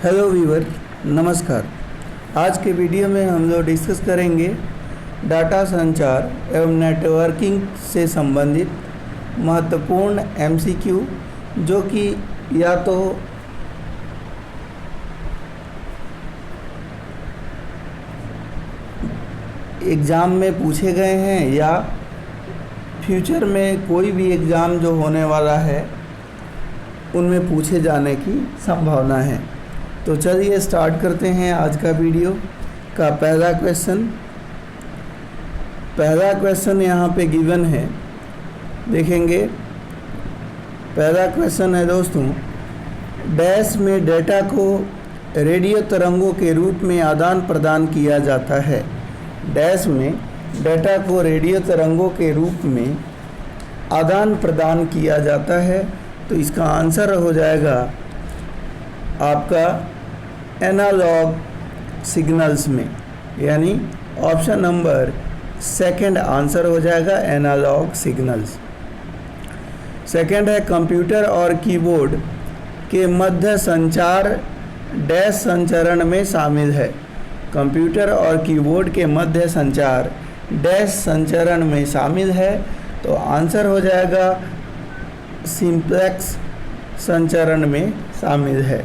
Hello viewer, नमस्कार। आज के वीडियो में हम लोग डिस्कस करेंगे डाटा संचार एवं नेटवर्किंग से संबंधित महत्वपूर्ण एमसीक्यू, जो कि या तो एग्ज़ाम में पूछे गए हैं या फ्यूचर में कोई भी एग्ज़ाम जो होने वाला है उनमें पूछे जाने की संभावना है। तो चलिए स्टार्ट करते हैं आज का वीडियो का पहला क्वेश्चन यहाँ पे गिवन है, देखेंगे। पहला क्वेश्चन है दोस्तों, डैश में डेटा को रेडियो तरंगों के रूप में आदान प्रदान किया जाता है। डैश में डेटा को रेडियो तरंगों के रूप में आदान प्रदान किया जाता है। तो इसका आंसर हो जाएगा आपका एनालॉग सिग्नल्स में, यानी ऑप्शन नंबर सेकंड आंसर हो जाएगा एनालॉग सिग्नल्स। सेकंड है, कंप्यूटर और कीबोर्ड के मध्य संचार डैश संचरण में शामिल है। कंप्यूटर और कीबोर्ड के मध्य संचार डैश संचरण में शामिल है। तो आंसर हो जाएगा सिंप्लेक्स संचरण में शामिल है।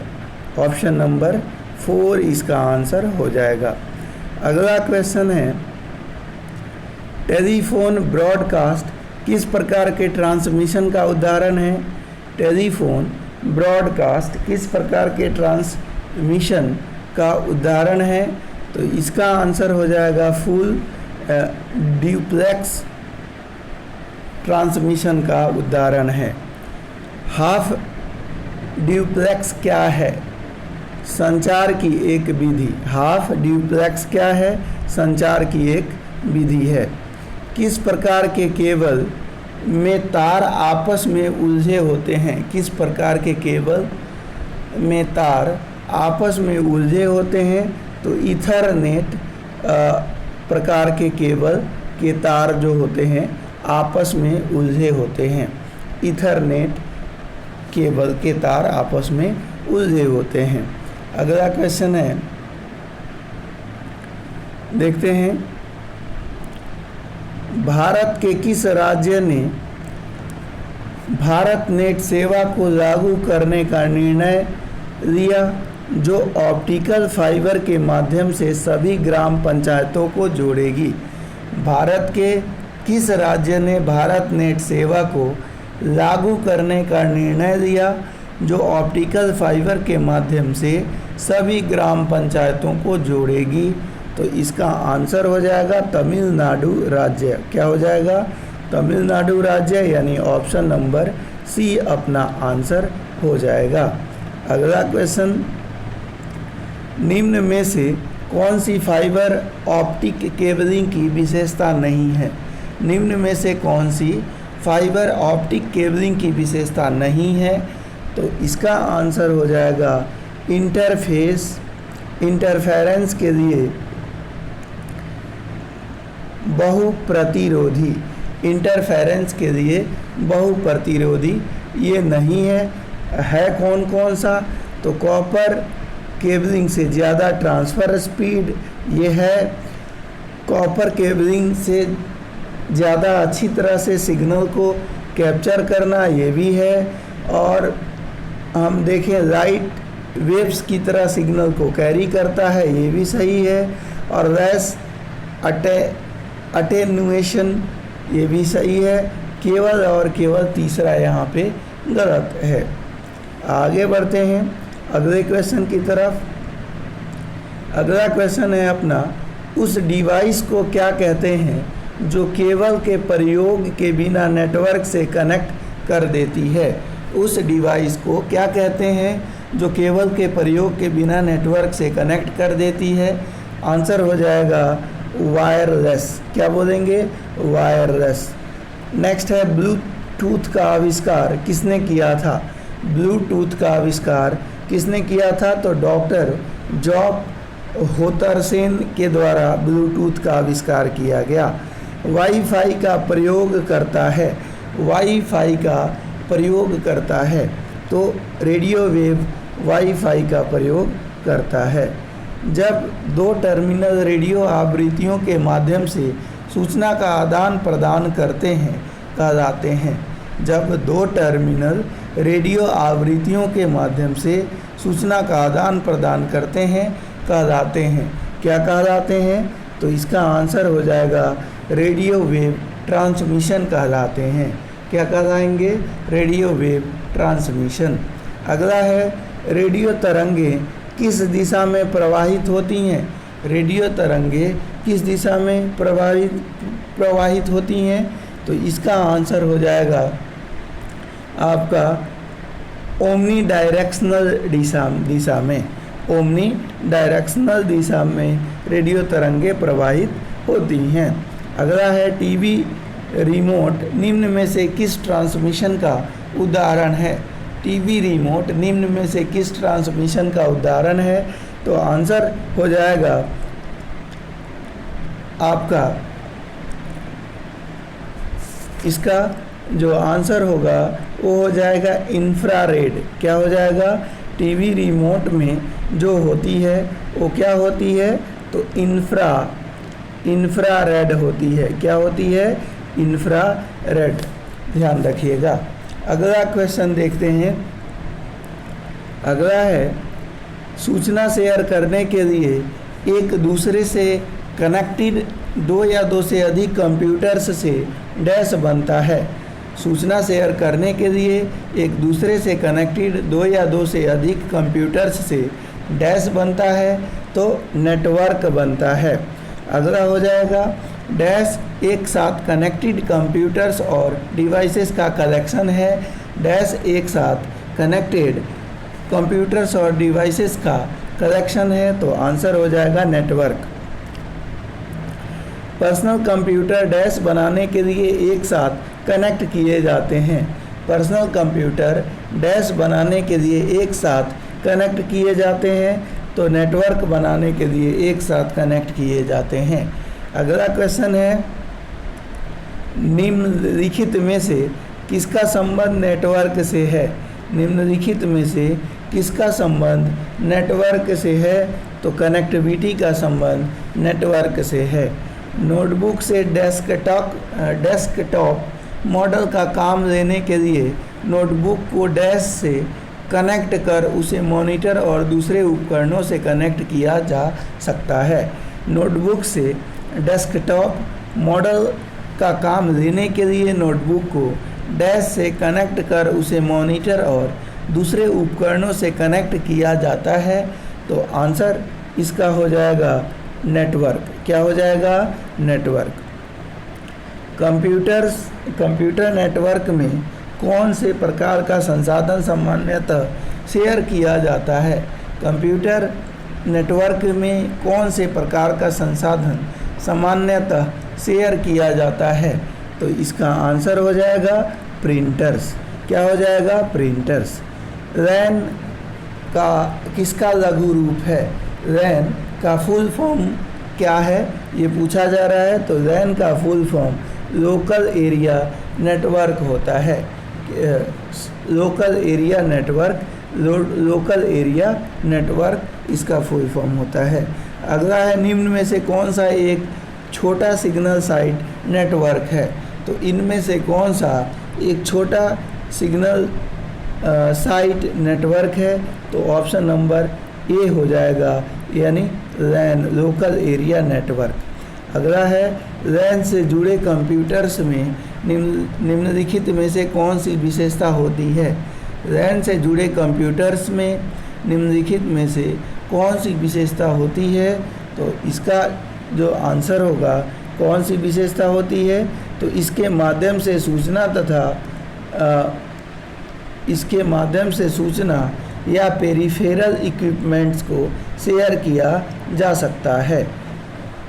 ऑप्शन नंबर 4 इसका आंसर हो जाएगा। अगला क्वेश्चन है, टेलीफोन ब्रॉडकास्ट किस प्रकार के ट्रांसमिशन का उदाहरण है। टेलीफोन ब्रॉडकास्ट किस प्रकार के ट्रांसमिशन का उदाहरण है। तो इसका आंसर हो जाएगा फुल ड्यूप्लेक्स ट्रांसमिशन का उदाहरण है। हाफ ड्यूप्लेक्स क्या है। संचार की एक विधि। हाफ ड्यूप्लेक्स क्या है, संचार की एक विधि है। किस प्रकार के केबल में तार आपस में उलझे होते हैं। किस प्रकार के केबल में तार आपस में उलझे होते हैं। तो ईथरनेट प्रकार के केबल के तार जो होते हैं आपस में उलझे होते हैं। ईथरनेट केबल के तार आपस में उलझे होते हैं। अगला क्वेश्चन है, देखते हैं, भारत के किस राज्य ने भारत नेट सेवा को लागू करने का निर्णय लिया, जो ऑप्टिकल फाइबर के माध्यम से सभी ग्राम पंचायतों को जोड़ेगी। भारत के किस राज्य ने भारत नेट सेवा को लागू करने का निर्णय लिया, जो ऑप्टिकल फाइबर के माध्यम से सभी ग्राम पंचायतों को जोड़ेगी। तो इसका आंसर हो जाएगा तमिलनाडु राज्य। क्या हो जाएगा, तमिलनाडु राज्य, यानी ऑप्शन नंबर सी अपना आंसर हो जाएगा। अगला क्वेश्चन, निम्न में से कौन सी फाइबर ऑप्टिक केबलिंग की विशेषता नहीं है। निम्न में से कौन सी फाइबर ऑप्टिक केबलिंग की विशेषता नहीं है। तो इसका आंसर हो जाएगा इंटरफेरेंस के लिए बहुप्रतिरोधी। इंटरफेरेंस के लिए बहुप्रतिरोधी ये नहीं है कौन कौन सा। तो कॉपर केबलिंग से ज़्यादा ट्रांसफ़र स्पीड ये है। कॉपर केबलिंग से ज़्यादा अच्छी तरह से सिग्नल को कैप्चर करना ये भी है। और हम देखें लाइट वेव्स की तरह सिग्नल को कैरी करता है, ये भी सही है। और लेस अटेन्युएशन ये भी सही है। केवल और केवल तीसरा यहाँ पे गलत है। आगे बढ़ते हैं अगले क्वेश्चन की तरफ। अगला क्वेश्चन है अपना, उस डिवाइस को क्या कहते हैं जो केबल के प्रयोग के बिना नेटवर्क से कनेक्ट कर देती है। उस डिवाइस को क्या कहते हैं जो केबल के प्रयोग के बिना नेटवर्क से कनेक्ट कर देती है। आंसर हो जाएगा वायरलेस। क्या बोलेंगे, वायरलेस। नेक्स्ट है, ब्लूटूथ का आविष्कार किसने किया था। ब्लूटूथ का आविष्कार किसने किया था। तो डॉक्टर जॉब होतरसेन के द्वारा ब्लूटूथ का आविष्कार किया गया। वाईफाई का प्रयोग करता है। वाईफाई का प्रयोग करता है तो रेडियो वेव वाईफाई का प्रयोग करता है। जब दो टर्मिनल रेडियो आवृत्तियों के माध्यम से सूचना का आदान प्रदान करते हैं कहलाते हैं। जब दो टर्मिनल रेडियो आवृत्तियों के माध्यम से सूचना का आदान प्रदान करते हैं कहलाते हैं। क्या कहलाते हैं? तो इसका आंसर हो जाएगा रेडियो वेव ट्रांसमिशन कहलाते हैं। क्या कहलाएंगे? Radio wave transmission. अगला है रेडियो तरंगें किस दिशा में प्रवाहित होती हैं? रेडियो तरंगें किस दिशा में प्रवाहित होती हैं? तो इसका आंसर हो जाएगा आपका ओमनी डायरेक्शनल दिशा में। ओमनी डायरेक्शनल दिशा में रेडियो तरंगें प्रवाहित होती हैं। अगला है टीवी रिमोट निम्न में से किस ट्रांसमिशन का उदाहरण है? टीवी रिमोट निम्न में से किस ट्रांसमिशन का उदाहरण है? तो आंसर हो जाएगा आपका, इसका जो आंसर होगा वो हो जाएगा इंफ्रारेड। क्या हो जाएगा? टीवी रिमोट में जो होती है वो क्या होती है? तो इंफ्रारेड होती है। क्या होती है? इंफ्रारेड। ध्यान रखिएगा। अगला क्वेश्चन देखते हैं। अगला है सूचना शेयर करने के लिए एक दूसरे से कनेक्टेड दो या दो से अधिक कंप्यूटर्स से डैश बनता है। सूचना शेयर करने के लिए एक दूसरे से कनेक्टेड दो या दो से अधिक कंप्यूटर्स से डैश बनता है तो नेटवर्क बनता है। अगला हो जाएगा डैश एक साथ कनेक्टेड कंप्यूटर्स और डिवाइसेस का कलेक्शन है। डैश एक साथ कनेक्टेड कंप्यूटर्स और डिवाइसेस का कलेक्शन है तो आंसर हो जाएगा नेटवर्क। पर्सनल कंप्यूटर डैश बनाने के लिए एक साथ कनेक्ट किए जाते हैं। पर्सनल कंप्यूटर डैश बनाने के लिए एक साथ कनेक्ट किए जाते हैं तो नेटवर्क बनाने के लिए एक साथ कनेक्ट किए जाते हैं। अगला क्वेश्चन है निम्नलिखित में से किसका संबंध नेटवर्क से है? निम्नलिखित में से किसका संबंध नेटवर्क से है? तो कनेक्टिविटी का संबंध नेटवर्क से है। नोटबुक से डेस्कटॉप मॉडल का काम लेने के लिए नोटबुक को डैश से कनेक्ट कर उसे मॉनिटर और दूसरे उपकरणों से कनेक्ट किया जा सकता है। नोटबुक से डेस्कटॉप मॉडल का काम लेने के लिए नोटबुक को डैश से कनेक्ट कर उसे मॉनिटर और दूसरे उपकरणों से कनेक्ट किया जाता है तो आंसर इसका हो जाएगा नेटवर्क। क्या हो जाएगा? नेटवर्क। कंप्यूटर नेटवर्क में कौन से प्रकार का संसाधन सामान्यतः शेयर किया जाता है? कंप्यूटर नेटवर्क में कौन से प्रकार का संसाधन सामान्यतः शेयर किया जाता है? तो इसका आंसर हो जाएगा प्रिंटर्स। क्या हो जाएगा? प्रिंटर्स। रैन का किसका लघु रूप है? रैन का फुल फॉर्म क्या है ये पूछा जा रहा है। तो रैन का full form local area network होता है। लोकल एरिया नेटवर्क इसका फुल फॉर्म होता है। अगला है निम्न में से कौन सा एक छोटा सिग्नल साइट नेटवर्क है? तो इनमें से कौन सा एक छोटा सिग्नल साइट नेटवर्क है? तो ऑप्शन नंबर ए हो जाएगा, यानी लैन, लोकल एरिया नेटवर्क। अगला है लैन से जुड़े कंप्यूटर्स में निम्नलिखित में से कौन सी विशेषता होती है? लैन से जुड़े कंप्यूटर्स में निम्नलिखित में से कौन सी विशेषता होती है? तो इसका जो आंसर होगा कौन सी विशेषता होती है? तो इसके माध्यम से सूचना या पेरिफेरल इक्विपमेंट्स को शेयर किया जा सकता है।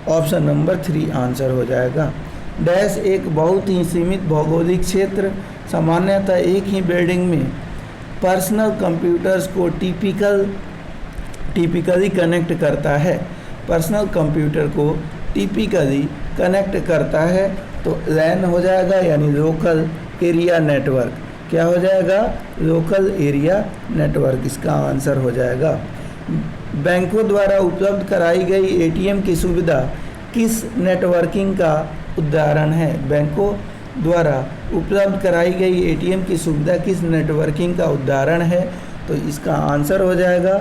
ऑप्शन नंबर 3 आंसर हो जाएगा। डैश एक बहुत ही सीमित भौगोलिक क्षेत्र सामान्यतः एक ही बिल्डिंग में पर्सनल कंप्यूटर्स को टिपिकली कनेक्ट करता है। पर्सनल कंप्यूटर को टिपिकली कनेक्ट करता है तो लैन हो जाएगा, यानी लोकल एरिया नेटवर्क। क्या हो जाएगा? लोकल एरिया नेटवर्क इसका आंसर हो जाएगा। बैंकों द्वारा उपलब्ध कराई गई एटीएम की सुविधा किस नेटवर्किंग का उदाहरण है? बैंकों द्वारा उपलब्ध कराई गई एटीएम की सुविधा किस नेटवर्किंग का उदाहरण है? तो इसका आंसर हो जाएगा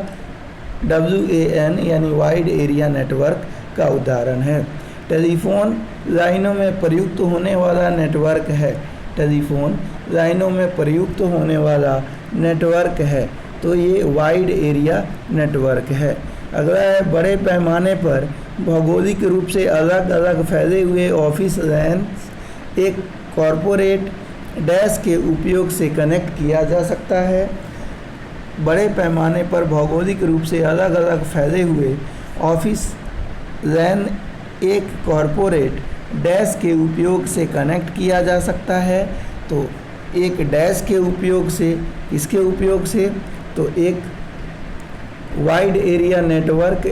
WAN यानी वाइड एरिया नेटवर्क का उदाहरण है। टेलीफोन लाइनों में प्रयुक्त होने वाला नेटवर्क है। टेलीफोन लाइनों में प्रयुक्त होने वाला नेटवर्क है, तो ये वाइड एरिया नेटवर्क है। अगला है बड़े पैमाने पर भौगोलिक रूप से अलग अलग फैले हुए ऑफिस लैन एक कॉरपोरेट डैश के उपयोग से कनेक्ट किया जा सकता है। बड़े पैमाने पर भौगोलिक रूप से अलग अलग फैले हुए ऑफिस लैन एक कॉरपोरेट डैश के उपयोग से कनेक्ट किया जा सकता है। तो एक डैश के उपयोग से, इसके उपयोग से, तो एक वाइड एरिया नेटवर्क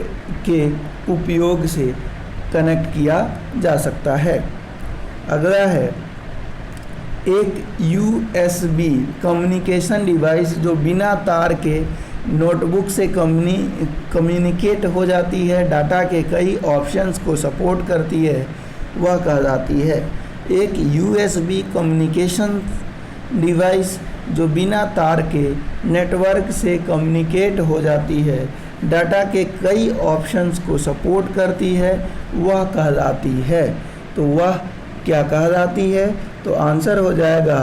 के उपयोग से कनेक्ट किया जा सकता है। अगला है एक USB कम्युनिकेशन डिवाइस जो बिना तार के नोटबुक से कम्युनिकेट हो जाती है, डाटा के कई ऑप्शंस को सपोर्ट करती है, वह कहलाती है। एक USB कम्युनिकेशन डिवाइस जो बिना तार के नेटवर्क से कम्युनिकेट हो जाती है, डाटा के कई ऑप्शंस को सपोर्ट करती है, वह कहलाती है। तो वह क्या कहलाती है? तो आंसर हो जाएगा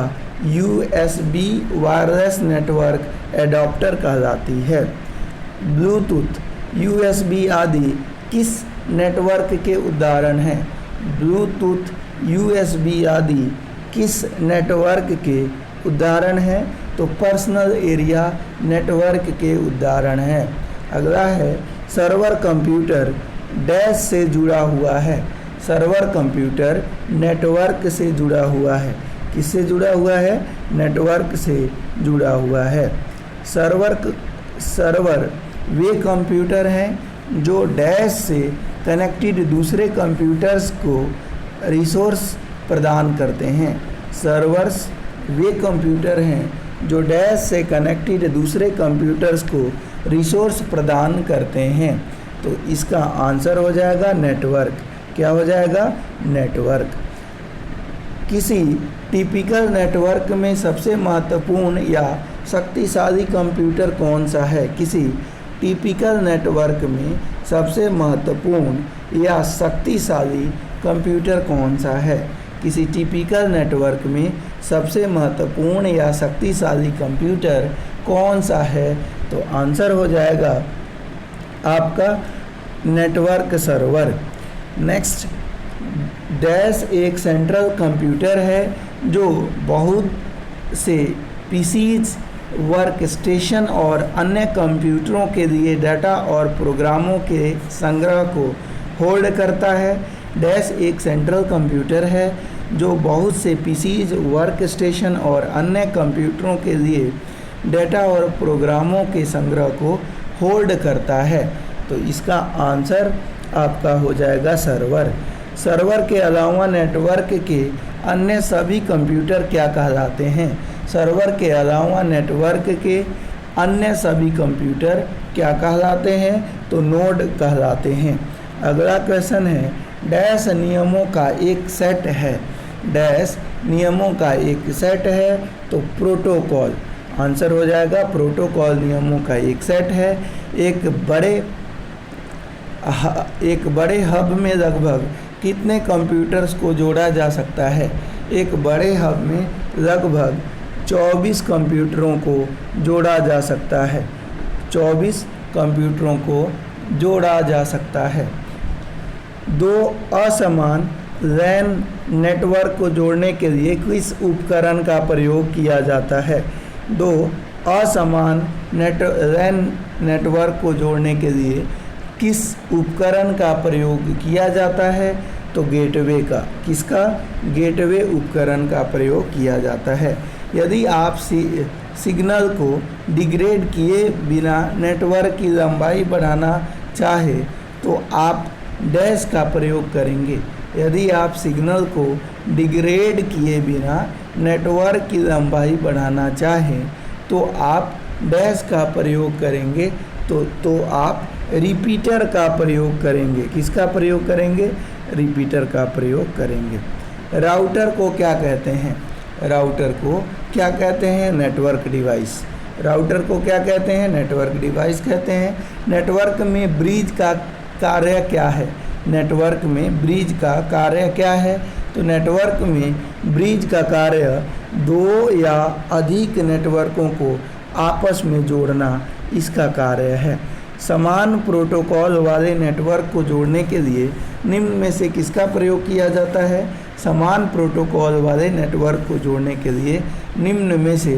USB वायरलेस नेटवर्क एडाप्टर कहलाती है। ब्लूटूथ, USB आदि किस नेटवर्क के उदाहरण हैं? ब्लूटूथ, USB आदि किस नेटवर्क के उदाहरण हैं? तो पर्सनल एरिया नेटवर्क के उदाहरण हैं। अगला है सर्वर कंप्यूटर डैश से जुड़ा हुआ है। सर्वर कंप्यूटर नेटवर्क से जुड़ा हुआ है। किससे जुड़ा हुआ है? नेटवर्क से जुड़ा हुआ है। सर्वर वे कंप्यूटर हैं जो डैश से कनेक्टेड दूसरे कंप्यूटर्स को रिसोर्स प्रदान करते हैं। सर्वर्स वे कंप्यूटर हैं जो डैश से कनेक्टेड दूसरे कंप्यूटर्स को रिसोर्स प्रदान करते हैं। तो इसका आंसर हो जाएगा नेटवर्क। क्या हो जाएगा? नेटवर्क। किसी टिपिकल नेटवर्क में सबसे महत्वपूर्ण या शक्तिशाली कंप्यूटर कौन सा है? किसी टिपिकल नेटवर्क में सबसे महत्वपूर्ण या शक्तिशाली कंप्यूटर कौन सा है? किसी टिपिकल नेटवर्क में सबसे महत्वपूर्ण या शक्तिशाली कंप्यूटर कौन सा है? तो आंसर हो जाएगा आपका नेटवर्क सर्वर। नेक्स्ट, डैश एक सेंट्रल कंप्यूटर है जो बहुत से पीसीज, वर्क स्टेशन और अन्य कंप्यूटरों के लिए डाटा और प्रोग्रामों के संग्रह को होल्ड करता है। डैश एक सेंट्रल कंप्यूटर है जो बहुत से पीसीज, वर्क स्टेशन और अन्य कंप्यूटरों के लिए डाटा और प्रोग्रामों के संग्रह को होल्ड करता है। तो इसका आंसर आपका हो जाएगा सर्वर। सर्वर के अलावा नेटवर्क के अन्य सभी कंप्यूटर क्या कहलाते हैं? सर्वर के अलावा नेटवर्क के अन्य सभी कंप्यूटर क्या कहलाते हैं? तो नोड कहलाते हैं। अगला क्वेश्चन है डैश नियमों का एक सेट है। डैश नियमों का एक सेट है, तो प्रोटोकॉल। आंसर हो जाएगा प्रोटोकॉल नियमों का एक सेट है। एक बड़े हब में लगभग कितने कंप्यूटर्स को जोड़ा जा सकता है? एक बड़े हब में लगभग 24 कंप्यूटरों को जोड़ा जा सकता है। 24 कंप्यूटरों को जोड़ा जा सकता है। दो असमान लैन नेटवर्क को जोड़ने के लिए किस उपकरण का प्रयोग किया जाता है? दो असमान लैन नेटवर्क को जोड़ने के लिए किस उपकरण का प्रयोग किया जाता है? तो गेटवे का। किसका? गेटवे उपकरण का प्रयोग किया जाता है। यदि आप सिग्नल को डिग्रेड किए बिना नेटवर्क की लंबाई बढ़ाना चाहे तो आप डैश का प्रयोग करेंगे। यदि आप सिग्नल को डिग्रेड किए बिना नेटवर्क की लंबाई बढ़ाना चाहें तो आप डैश का प्रयोग करेंगे। तो आप रिपीटर का प्रयोग करेंगे। किसका प्रयोग करेंगे? रिपीटर का प्रयोग करेंगे। राउटर को क्या कहते हैं? राउटर को क्या कहते हैं? Network device. राउटर को क्या कहते हैं? नेटवर्क डिवाइस कहते हैं। नेटवर्क में ब्रिज का कार्य क्या है? नेटवर्क में ब्रिज का कार्य क्या है? तो नेटवर्क में ब्रिज का कार्य दो या अधिक नेटवर्कों को आपस में जोड़ना इसका कार्य है। समान प्रोटोकॉल वाले नेटवर्क को जोड़ने के लिए निम्न में से किसका प्रयोग किया जाता है? समान प्रोटोकॉल वाले नेटवर्क को जोड़ने के लिए निम्न में से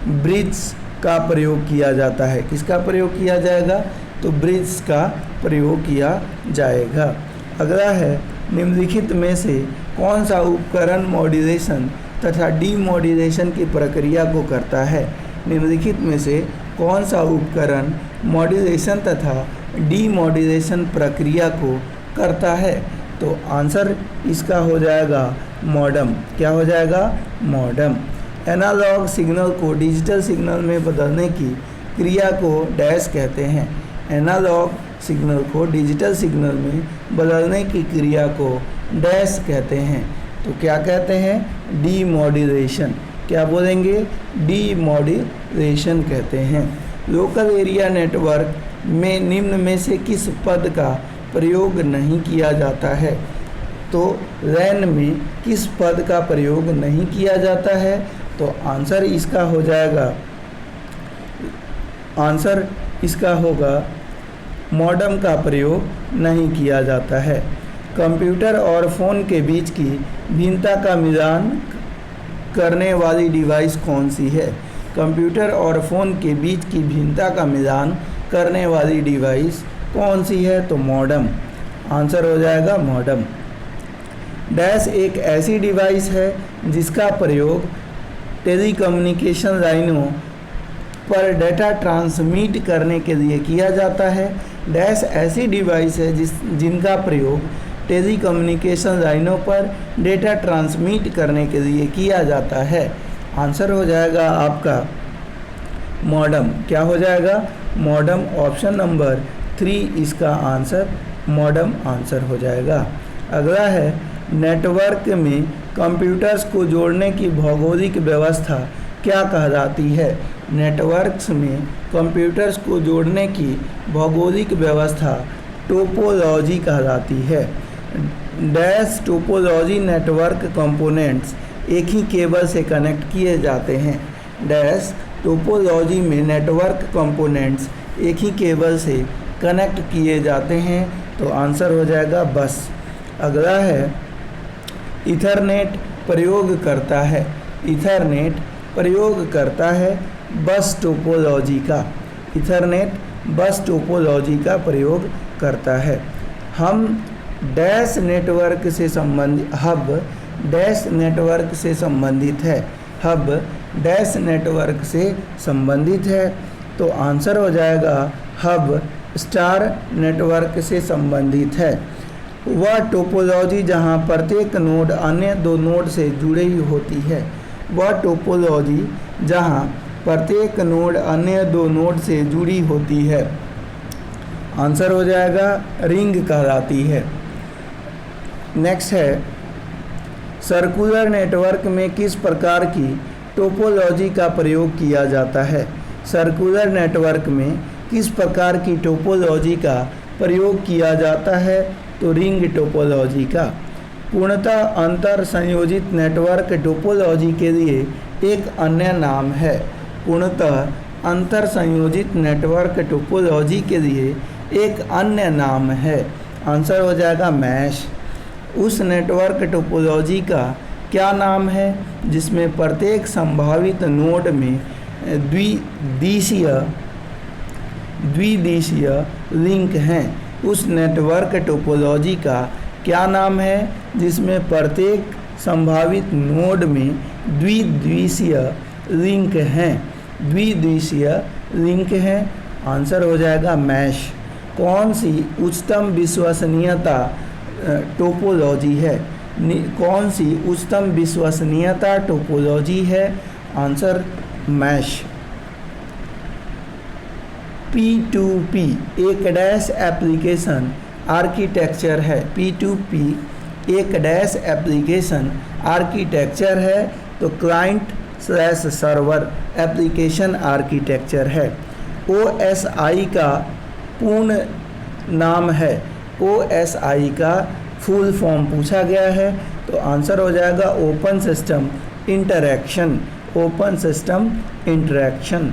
ब्रिज का प्रयोग किया जाता है। किसका प्रयोग किया जाएगा? तो ब्रिज का प्रयोग किया जाएगा। अगला है, निम्नलिखित में से कौन सा उपकरण मॉड्यूलेशन तथा डीमॉड्यूलेशन की प्रक्रिया को करता है? निम्नलिखित में से कौन सा उपकरण मॉड्यूलेशन तथा डीमॉड्यूलेशन प्रक्रिया को करता है? तो आंसर इसका हो जाएगा मॉडम। क्या हो जाएगा? मॉडम। एनालॉग सिग्नल को डिजिटल सिग्नल में बदलने की क्रिया को डैश कहते हैं। एनालॉग सिग्नल को डिजिटल सिग्नल में बदलने की क्रिया को डैश कहते हैं। तो क्या कहते हैं? डीमॉड्यूलेशन। क्या बोलेंगे? डीमॉड्यूलेशन कहते हैं। लोकल एरिया नेटवर्क में निम्न में से किस पद का प्रयोग नहीं किया जाता है? तो लैन में किस पद का प्रयोग नहीं किया जाता है? तो आंसर इसका हो जाएगा, आंसर इसका होगा मॉडम का प्रयोग नहीं किया जाता है। कंप्यूटर और फ़ोन के बीच की भिन्नता का मिलान करने वाली डिवाइस कौन सी है? कंप्यूटर और फ़ोन के बीच की भिन्नता का मिलान करने वाली डिवाइस कौन सी है? तो मॉडम। आंसर हो जाएगा मॉडम। डैश एक ऐसी डिवाइस है जिसका प्रयोग टेलीकम्युनिकेशन लाइनों पर डेटा ट्रांसमिट करने के लिए किया जाता है। डैश ऐसी डिवाइस है जिनका प्रयोग टेलीकम्युनिकेशन लाइनों पर डेटा ट्रांसमिट करने के लिए किया जाता है। आंसर हो जाएगा आपका मॉडम। क्या हो जाएगा? मॉडम। ऑप्शन नंबर 3 इसका आंसर मॉडम आंसर हो जाएगा। अगला है, नेटवर्क में कंप्यूटर्स को जोड़ने की भौगोलिक व्यवस्था क्या कहलाती है? नेटवर्क्स में कंप्यूटर्स को जोड़ने की भौगोलिक व्यवस्था टोपोलॉजी कहलाती है। डैश टोपोलॉजी नेटवर्क कंपोनेंट्स एक ही केबल से कनेक्ट किए जाते हैं। डैश टोपोलॉजी में नेटवर्क कंपोनेंट्स एक ही केबल से कनेक्ट किए जाते हैं। तो आंसर हो जाएगा बस। अगला है, ईथरनेट प्रयोग करता है। ईथरनेट प्रयोग करता है बस टोपोलॉजी का। ईथरनेट बस टोपोलॉजी का प्रयोग करता है। हम डैश नेटवर्क से संबंधित हब डैश नेटवर्क से संबंधित है। हब डैश नेटवर्क से संबंधित है। तो आंसर हो जाएगा हब स्टार नेटवर्क से संबंधित है। वह टोपोलॉजी जहां प्रत्येक नोड अन्य दो नोड से जुड़ी होती है। वह टोपोलॉजी जहां प्रत्येक नोड अन्य दो नोड से जुड़ी होती है। आंसर हो जाएगा रिंग कहलाती है। नेक्स्ट है, सर्कुलर नेटवर्क में किस प्रकार की टोपोलॉजी का प्रयोग किया जाता है? सर्कुलर नेटवर्क में किस प्रकार की टोपोलॉजी का प्रयोग किया जाता है? तो रिंग टोपोलॉजी का। पूर्णतः अंतर संयोजित नेटवर्क टोपोलॉजी के लिए एक अन्य नाम है। पूर्णतः अंतर संयोजित नेटवर्क टोपोलॉजी के लिए एक अन्य नाम है। आंसर हो जाएगा मैश। उस नेटवर्क टोपोलॉजी का क्या नाम है जिसमें प्रत्येक संभावित नोड में द्विदिशीय लिंक हैं? उस नेटवर्क टोपोलॉजी का क्या नाम है जिसमें प्रत्येक संभावित नोड में द्विदिशीय लिंक हैं? द्विदिशीय लिंक हैं। आंसर हो जाएगा मैश। कौन सी उच्चतम विश्वसनीयता टोपोलॉजी है? कौन सी उच्चतम विश्वसनीयता टोपोलॉजी है? Answer mash. P2P एक डैश एप्लीकेशन आर्किटेक्चर है। P2P एक डैश एप्लीकेशन आर्किटेक्चर है, तो client slash server application architecture है। OSI का पूर्ण नाम है, OSI का फुल फॉर्म पूछा गया है, तो आंसर हो जाएगा open system interaction, open system interaction.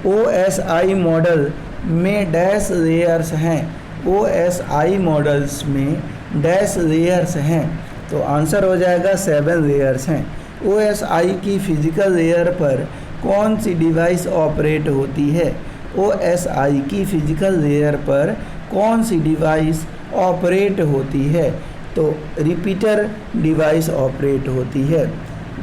OSI model में डैश लेयर्स हैं, OSI मॉडल्स में डैश लेयर्स हैं, तो आंसर हो जाएगा 7 लेयर्स हैं। OSI की फिजिकल लेयर पर कौन सी डिवाइस ऑपरेट होती है? OSI की फिजिकल लेयर पर कौन सी डिवाइस ऑपरेट होती है? तो रिपीटर डिवाइस ऑपरेट होती है।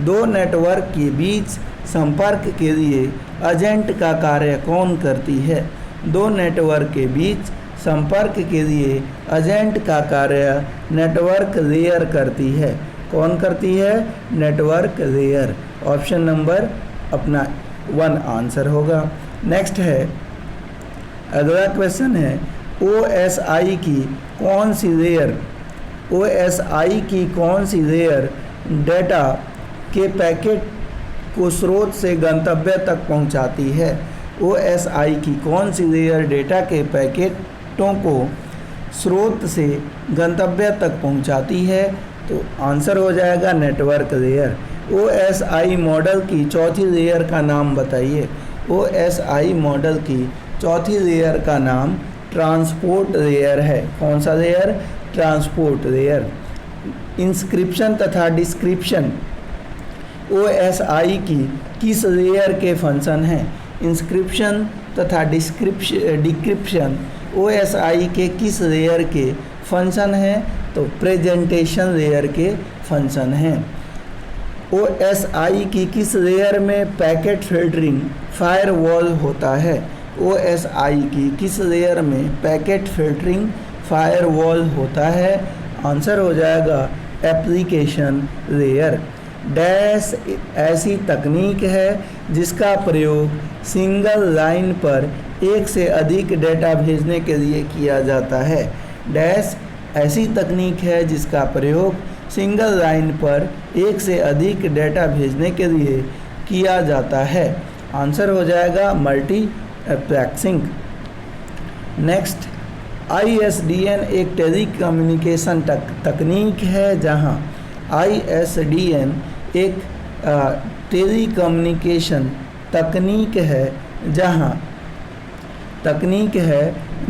दो नेटवर्क के बीच संपर्क के लिए एजेंट का कार्य कौन करती है? दो नेटवर्क के बीच संपर्क के लिए एजेंट का कार्य नेटवर्क लेयर करती है। कौन करती है? Network layer. ऑप्शन नंबर अपना 1 आंसर होगा। नेक्स्ट है, अगला क्वेश्चन है OSI की कौन सी लेयर, OSI की कौन सी लेयर डेटा के पैकेट को स्रोत से गंतव्य तक पहुंचाती है? OSI की कौन सी लेयर डेटा के पैकेटों को स्रोत से गंतव्य तक पहुंचाती है? तो आंसर हो जाएगा नेटवर्क लेयर। OSI मॉडल की चौथी लेयर का नाम बताइए। OSI मॉडल की चौथी लेयर का नाम ट्रांसपोर्ट लेयर है। कौन सा लेयर? Transport layer. इंस्क्रिप्शन तथा डिस्क्रिप्शन OSI की किस लेयर के फंक्शन हैं? इंस्क्रिप्शन तथा डिक्रिप्शन OSI के किस लेयर के फंक्शन हैं? तो प्रेजेंटेशन लेयर के फंक्शन हैं। OSI की किस लेयर में पैकेट फिल्टरिंग फायरवॉल होता है? OSI की किस लेयर में पैकेट फिल्टरिंग फायरवॉल होता है? आंसर हो जाएगा एप्लीकेशन लेयर। डैश ऐसी तकनीक है जिसका प्रयोग सिंगल लाइन पर एक से अधिक डेटा भेजने के लिए किया जाता है। डैश ऐसी तकनीक है जिसका प्रयोग सिंगल लाइन पर एक से अधिक डेटा भेजने के लिए किया जाता है। आंसर हो जाएगा मल्टीप्लेक्सिंग। नेक्स्ट, ISDN एक टेली कम्युनिकेशन तकनीक है जहां ISDN एक टेली कम्युनिकेशन तकनीक है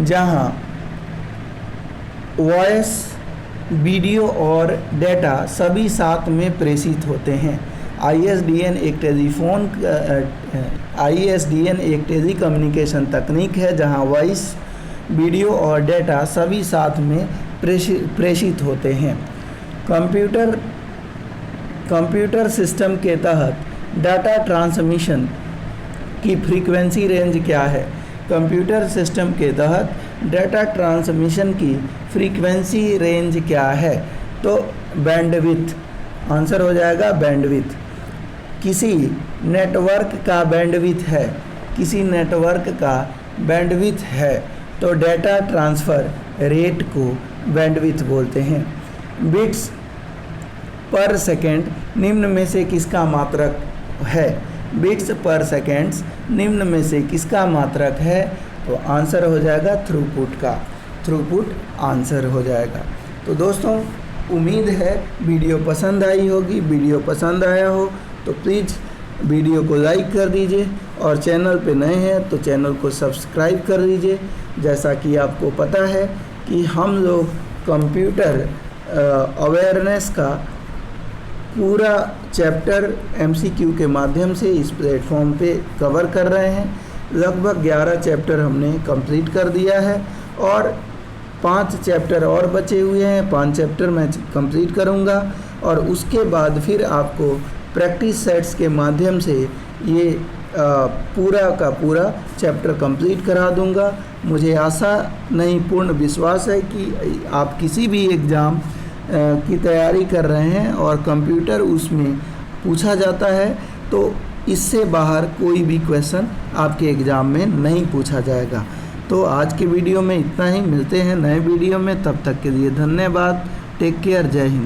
जहां वॉइस, वीडियो और डेटा सभी साथ में प्रेषित होते हैं। ISDN एक टेली कम्युनिकेशन तकनीक है जहां वॉइस, वीडियो और डेटा सभी साथ में प्रेषित होते हैं। कंप्यूटर सिस्टम के तहत डाटा ट्रांसमिशन की फ्रीक्वेंसी रेंज क्या है? कंप्यूटर सिस्टम के तहत डाटा ट्रांसमिशन की फ्रीक्वेंसी रेंज क्या है? तो बैंडविड्थ। आंसर हो जाएगा बैंडविड्थ। किसी नेटवर्क का बैंडविड्थ है, किसी नेटवर्क का बैंडविड्थ है तो डाटा ट्रांसफ़र रेट को बैंडविड्थ बोलते हैं। बिट्स पर सेकेंड निम्न में से किसका मात्रक है? बिट्स पर सेकेंड्स निम्न में से किसका मात्रक है? तो आंसर हो जाएगा थ्रूपुट का। थ्रूपुट आंसर हो जाएगा। तो दोस्तों, उम्मीद है वीडियो पसंद आई होगी। वीडियो पसंद आया हो तो प्लीज़ वीडियो को लाइक कर दीजिए और चैनल पे नए हैं तो चैनल को सब्सक्राइब कर दीजिए। जैसा कि आपको पता है कि हम लोग कंप्यूटर अवेयरनेस का पूरा चैप्टर MCQ के माध्यम से इस प्लेटफॉर्म पे कवर कर रहे हैं। लगभग 11 चैप्टर हमने कंप्लीट कर दिया है और 5 चैप्टर और बचे हुए हैं। 5 चैप्टर मैं कंप्लीट करूंगा और उसके बाद फिर आपको प्रैक्टिस सेट्स के माध्यम से ये पूरा का पूरा चैप्टर कंप्लीट करा दूंगा। मुझे आशा नहीं पूर्ण विश्वास है कि आप किसी भी एग्ज़ाम की तैयारी कर रहे हैं और कंप्यूटर उसमें पूछा जाता है तो इससे बाहर कोई भी क्वेश्चन आपके एग्ज़ाम में नहीं पूछा जाएगा। तो आज के वीडियो में इतना ही, मिलते हैं नए वीडियो में, तब तक के लिए धन्यवाद। टेक केयर, जय हिंद।